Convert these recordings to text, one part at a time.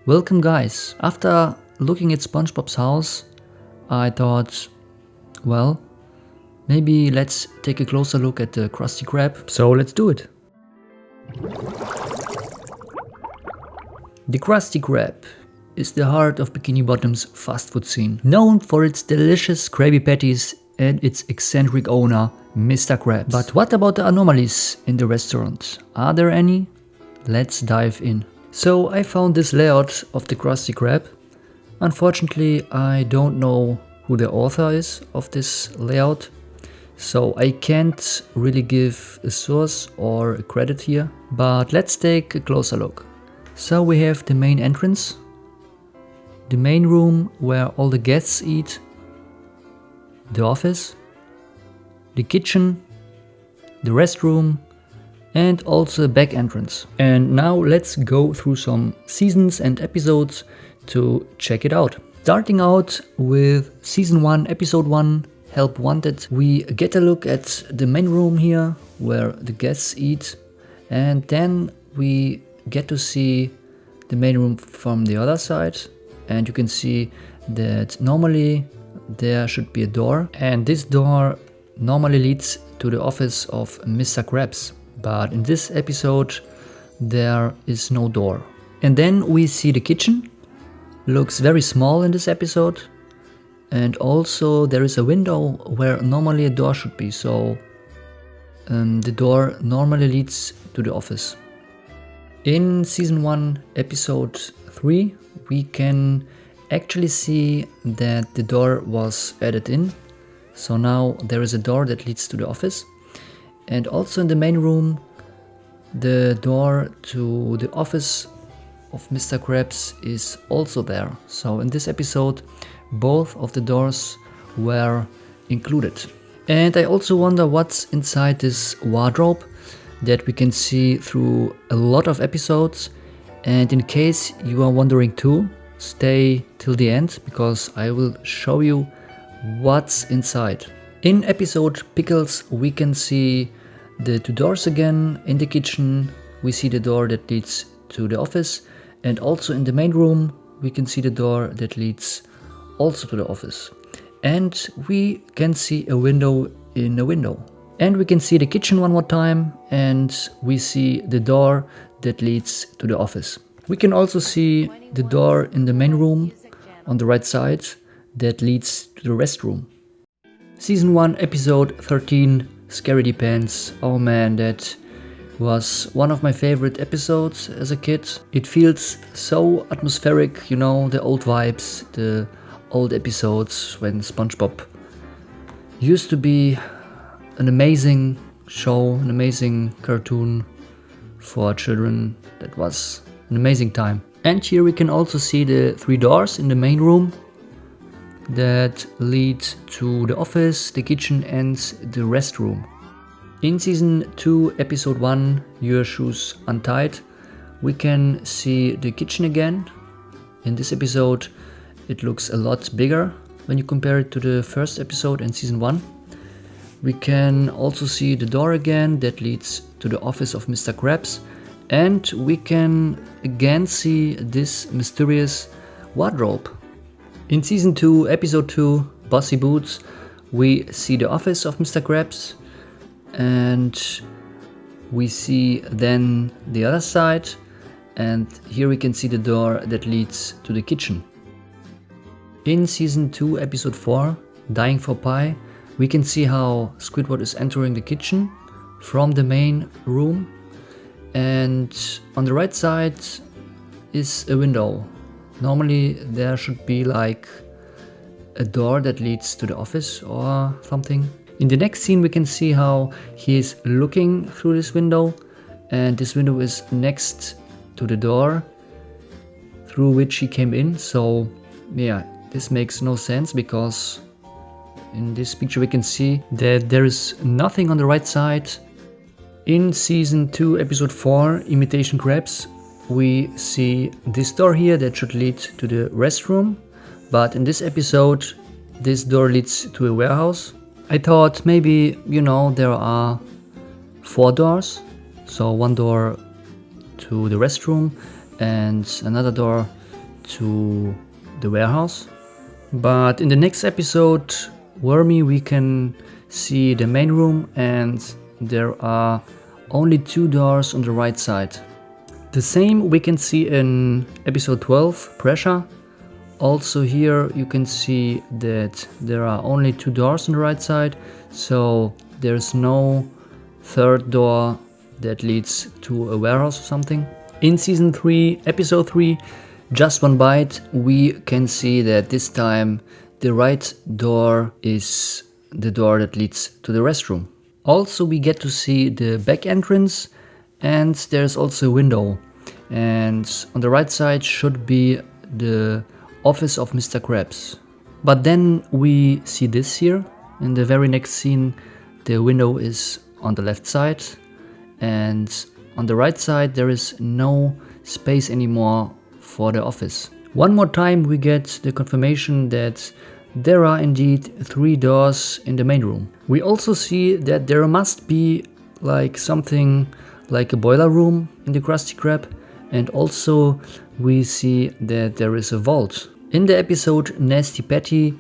Welcome guys! After looking at SpongeBob's house, I thought, well, maybe let's take a closer look at the Krusty Krab, so let's do it! The Krusty Krab is the heart of Bikini Bottom's fast food scene, known for its delicious Krabby Patties and its eccentric owner, Mr. Krabs. But what about the anomalies in the restaurant? Are there any? Let's dive in. So I found this layout of the Krusty Krab. Unfortunately, I don't know who the author is of this layout, so I can't really give a source or a credit here, but let's take a closer look. So we have the main entrance, the main room where all the guests eat, the office, the kitchen, the restroom, and also a back entrance. And now let's go through some seasons and episodes to check it out. Starting out with season 1, episode 1, Help Wanted, we get a look at the main room here where the guests eat, and then we get to see the main room from the other side, and you can see that normally there should be a door, and this door normally leads to the office of Mr. Krabs. But in this episode there is no door. And then we see the kitchen. Looks very small in this episode. And also there is a window where normally a door should be. So the door normally leads to the office. In season 1 episode 3 we can actually see that the door was added in. So now there is a door that leads to the office. And also in the main room, the door to the office of Mr. Krabs is also there. So in this episode, both of the doors were included. And I also wonder what's inside this wardrobe that we can see through a lot of episodes. And in case you are wondering too, stay till the end because I will show you what's inside. In episode Pickles we can see the two doors again. In the kitchen we see the door that leads to the office, and also in the main room we can see the door that leads also to the office. And we can see a window in a window. And we can see the kitchen one more time, and we see the door that leads to the office. We can also see the door in the main room on the right side that leads to the restroom. Season 1 episode 13, Scaredy Pants. Oh man, that was one of my favorite episodes as a kid. It feels so atmospheric, you know, the old vibes, the old episodes when SpongeBob used to be an amazing show, an amazing cartoon for children. That was an amazing time. And here we can also see the 3 doors in the main room that lead to the office, the kitchen and the restroom. In season 2 episode 1, Your Shoes Untied, we can see the kitchen again. In this episode it looks a lot bigger when you compare it to the first episode in season 1. We can also see the door again that leads to the office of Mr. Krabs, and we can again see this mysterious wardrobe. In season 2 episode 2, Bossy Boots, we see the office of Mr. Krabs, and we see then the other side, and here we can see the door that leads to the kitchen. In season 2 episode 4, Dying for Pie, we can see how Squidward is entering the kitchen from the main room, and on the right side is a window. Normally there should be like a door that leads to the office or something. In the next scene we can see how he is looking through this window, and this window is next to the door through which he came in. So yeah, this makes no sense because in this picture we can see that there is nothing on the right side. In season 2 episode 4, Imitation Crabs, we see this door here that should lead to the restroom, but in this episode this door leads to a warehouse. I thought maybe, you know, there are 4 doors, so one door to the restroom and another door to the warehouse. But in the next episode, Wormy, we can see the main room, and there are only 2 doors on the right side. The same we can see in episode 12, Pressure. Also here you can see that there are only 2 doors on the right side, so there's no third door that leads to a warehouse or something. In season 3, episode 3, Just One Bite, we can see that this time the right door is the door that leads to the restroom. Also we get to see the back entrance, and there's also a window. And on the right side should be the office of Mr. Krabs. But then we see this here. In the very next scene, the window is on the left side, and on the right side there is no space anymore for the office. One more time we get the confirmation that there are indeed 3 doors in the main room. We also see that there must be like something like a boiler room in the Krusty Krab, and also we see that there is a vault. In the episode Nasty Patty,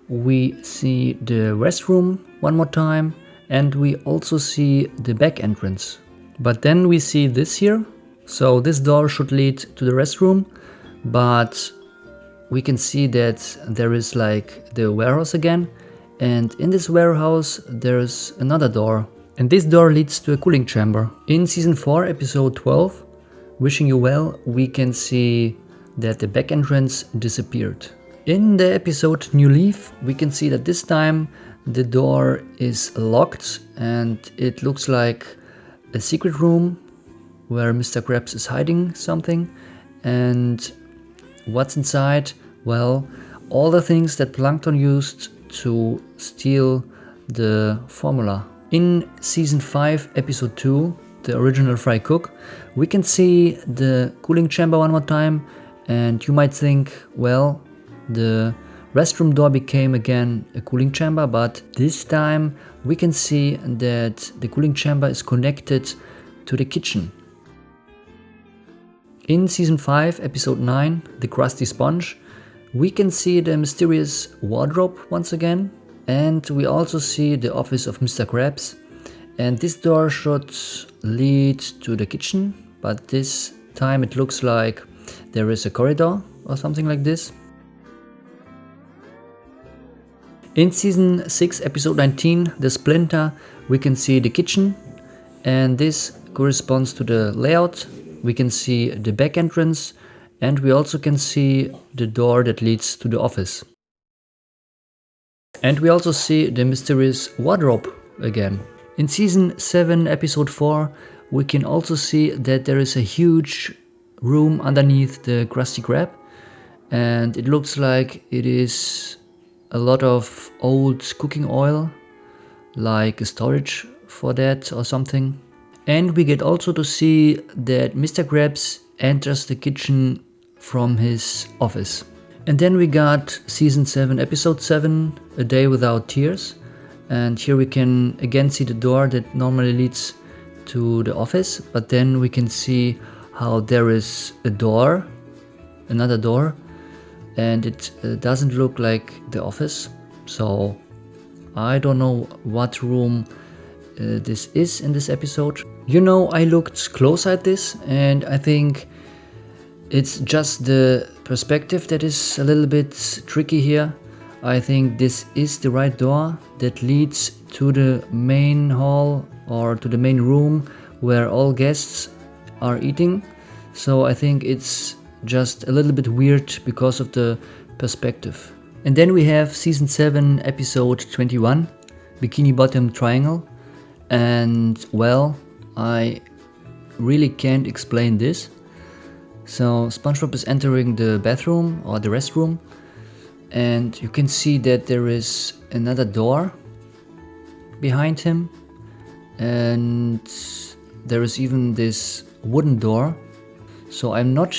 we see the restroom one more time, and we also see the back entrance. But then we see this here, so this door should lead to the restroom, but we can see that there is like the warehouse again, and in this warehouse there's another door, and this door leads to a cooling chamber. In season 4, episode 12, Wishing You Well, we can see that the back entrance disappeared. In the episode New Leaf, we can see that this time the door is locked, and it looks like a secret room where Mr. Krabs is hiding something. And what's inside? Well, all the things that Plankton used to steal the formula. In season 5, episode 2, the original Fry Cook, we can see the cooling chamber one more time, and you might think, well, the restroom door became again a cooling chamber, but this time we can see that the cooling chamber is connected to the kitchen. In season 5, episode 9, The Krusty Sponge, we can see the mysterious wardrobe once again, and we also see the office of Mr. Krabs. And this door should lead to the kitchen, but this time it looks like there is a corridor or something like this. In season 6, episode 19, The Splinter, we can see the kitchen, and this corresponds to the layout. We can see the back entrance, and we also can see the door that leads to the office. And we also see the mysterious wardrobe again. In season 7, episode 4, we can also see that there is a huge room underneath the Krusty Krab, and it looks like it is a lot of old cooking oil, like a storage for that or something. And we get also to see that Mr. Krabs enters the kitchen from his office. And then we got season 7, episode 7, A Day Without Tears. And here we can again see the door that normally leads to the office, but then we can see how there is a door, another door, and it doesn't look like the office. So I don't know what room this is in this episode. You know, I looked close at this, and I think it's just the perspective that is a little bit tricky here. I think this is the right door that leads to the main hall or to the main room where all guests are eating. So I think it's just a little bit weird because of the perspective. And then we have season 7, episode 21, Bikini Bottom Triangle. And well, I really can't explain this. So SpongeBob is entering the bathroom or the restroom, and you can see that there is another door behind him, and there is even this wooden door. So I'm not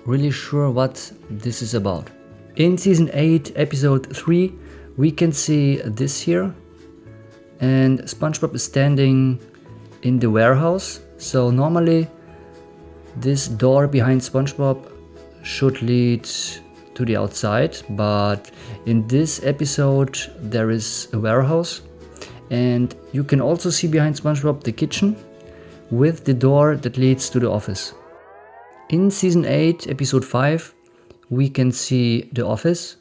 really sure what this is about. In season 8, episode 3, we can see this here, and SpongeBob is standing in the warehouse. So normally this door behind SpongeBob should lead to the outside, but in this episode there is a warehouse, and you can also see behind SpongeBob the kitchen with the door that leads to the office. In season 8, episode 5, we can see the office,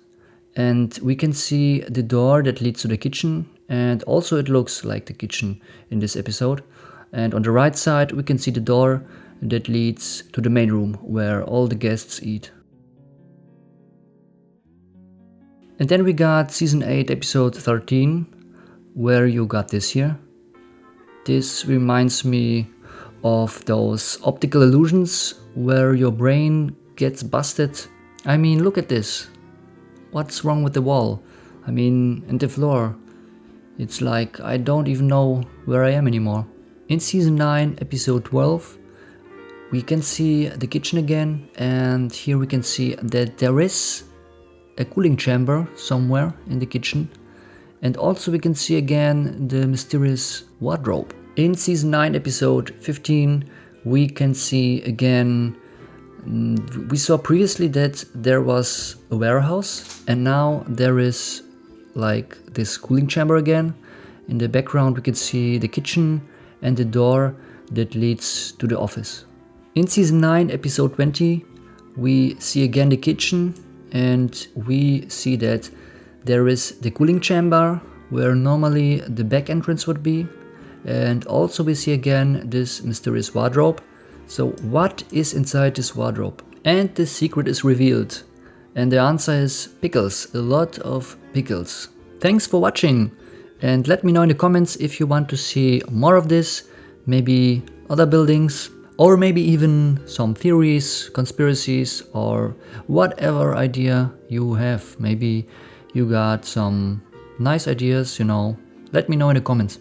and we can see the door that leads to the kitchen, and also it looks like the kitchen in this episode. And on the right side we can see the door that leads to the main room where all the guests eat. And then we got season 8, episode 13, where you got this here. This reminds me of those optical illusions where your brain gets busted. I mean, look at this. What's wrong with the wall? I mean, and the floor. It's like I don't even know where I am anymore. In season 9, episode 12, we can see the kitchen again, and here we can see that there is a cooling chamber somewhere in the kitchen. And also we can see again the mysterious wardrobe. In season 9, episode 15, we can see again, we saw previously that there was a warehouse, and now there is like this cooling chamber again. In the background we can see the kitchen and the door that leads to the office. In season 9, episode 20, we see again the kitchen, and we see that there is the cooling chamber where normally the back entrance would be, and also we see again this mysterious wardrobe. So what is inside this wardrobe? And the secret is revealed, and the answer is pickles, a lot of pickles. Thanks for watching, and let me know in the comments if you want to see more of this, maybe other buildings, or maybe even some theories, conspiracies, or whatever idea you have. Maybe you got some nice ideas, let me know in the comments.